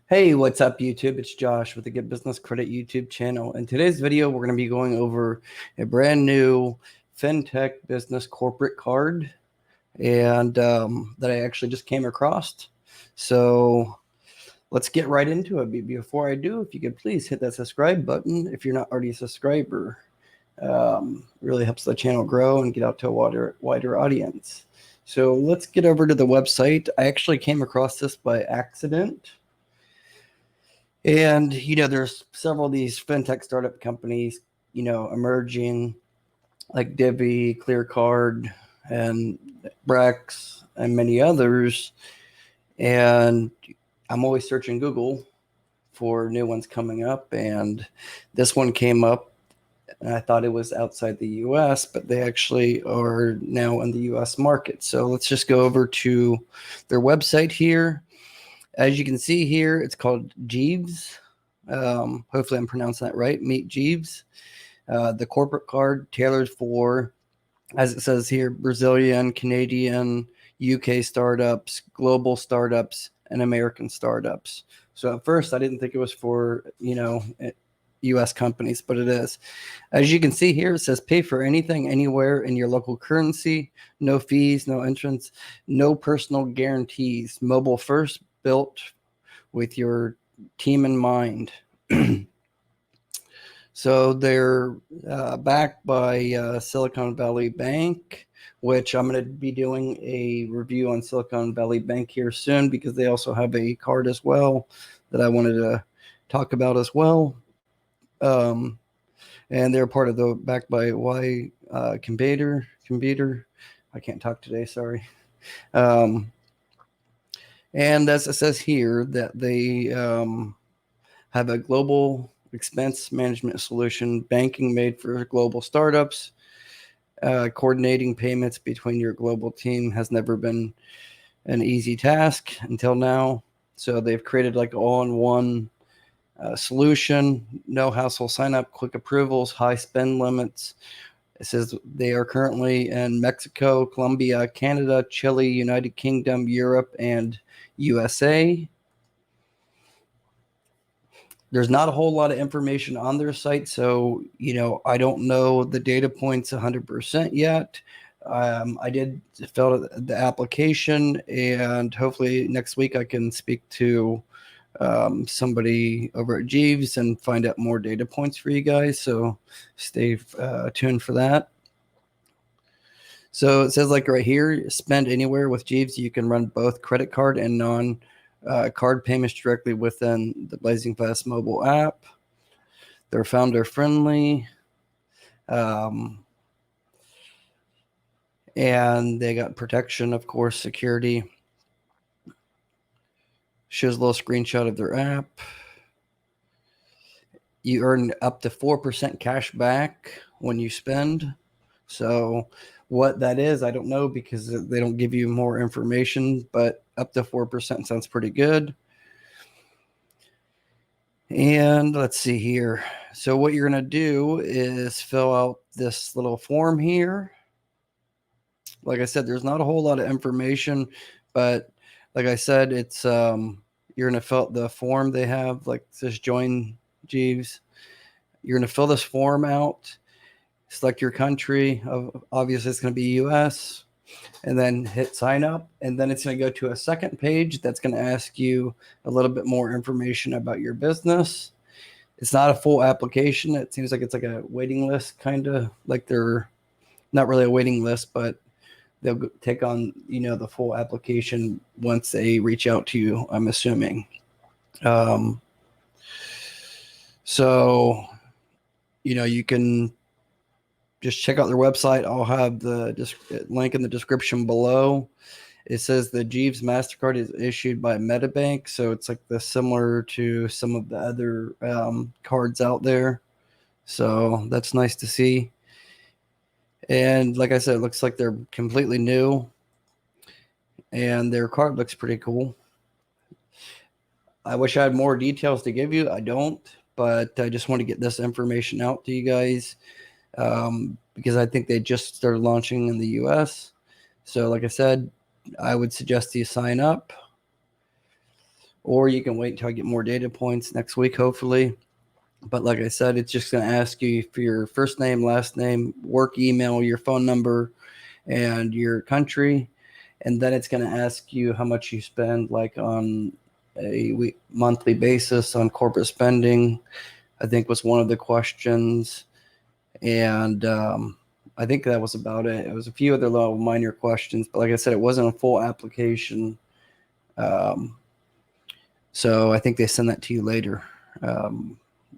Hey, what's up, YouTube? It's Josh with the Get Business Credit YouTube channel. In today's video, we're going to be going over a brand new Fintech business corporate card and that I actually just came across. So let's get right into it. Before I do, if you could please hit that subscribe button if you're not already a subscriber. Really helps the channel grow and get out to a wider audience. So let's get over to the website. I actually came across this by accident. And, there's several of these fintech startup companies, emerging like Divvy, ClearCard, and Brex, and many others. And I'm always searching Google for new ones coming up. And this one came up, and I thought it was outside the US, but they actually are now in the US market. So let's just go over to their website here. As you can see here, it's called Jeeves. Hopefully I'm pronouncing that right. Meet Jeeves. The corporate card tailored for, as it says here, Brazilian, Canadian, UK startups, global startups, and American startups. So at first I didn't think it was for, US companies, but it is. As you can see here, it says pay for anything, anywhere in your local currency, no fees, no entrance, no personal guarantees, mobile first, built with your team in mind. So they're backed by Silicon Valley Bank, which I'm going to be doing a review on Silicon Valley Bank here soon, because they also have a card as well that I wanted to talk about as well. And they're part of the backed by Y Computer. I can't talk today, sorry. And as it says here, that they have a global expense management solution, banking made for global startups. Coordinating payments between your global team has never been an easy task until now. So they've created like all-in-one solution, no hassle sign up, quick approvals, high spend limits. It says they are currently in Mexico, Colombia, Canada, Chile, United Kingdom, Europe, and USA. There's not a whole lot of information on their site, so I don't know the data points 100% yet. I did fill out the application, and hopefully next week I can speak to somebody over at Jeeves and find out more data points for you guys. So stay tuned for that. So it says like right here, spend anywhere with Jeeves. You can run both credit card and non-card payments directly within the Blazing Fast mobile app. They're founder friendly. And they got protection, of course, security. Shows a little screenshot of their app. You earn up to 4% cash back when you spend. So what that is, I don't know, because they don't give you more information, but up to 4% sounds pretty good. And let's see here. So what you're going to do is fill out this little form here. Like I said, there's not a whole lot of information, but like I said, it's you're going to fill out the form they have, like this join Jeeves. You're going to fill this form out, select your country. Obviously, it's going to be US, and then hit sign up. And then it's going to go to a second page that's going to ask you a little bit more information about your business. It's not a full application. It seems like it's like a waiting list, kind of like they're not really a waiting list, but they'll take on, the full application once they reach out to you, I'm assuming. So, you can just check out their website. I'll have the link in the description below. It says the Jeeves MasterCard is issued by MetaBank, so it's like similar to some of the other cards out there. So that's nice to see. And like I said, it looks like they're completely new, and their card looks pretty cool. I wish I had more details to give you. I don't, but I just want to get this information out to you guys because I think they just started launching in the US. So like I said, I would suggest you sign up. or you can wait until I get more data points next week, hopefully. But like I said, it's just going to ask you for your first name, last name, work email, your phone number, and your country. And then it's going to ask you how much you spend like on a monthly basis on corporate spending, I think was one of the questions. And I think that was about it. It was a few other little minor questions, but like I said, it wasn't a full application. So I think they send that to you later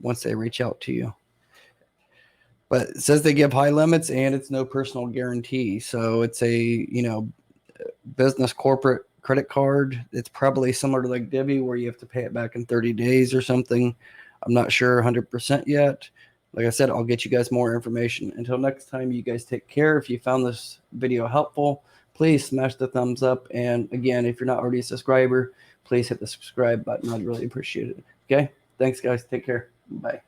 once they reach out to you. But it says they give high limits and it's no personal guarantee. So it's a, business corporate credit card. It's probably similar to like Divvy where you have to pay it back in 30 days or something. I'm not sure 100% yet. Like I said, I'll get you guys more information. Until next time, you guys take care. If you found this video helpful, please smash the thumbs up. And again, if you're not already a subscriber, please hit the subscribe button. I'd really appreciate it. Okay. Thanks, guys. Take care. Bye.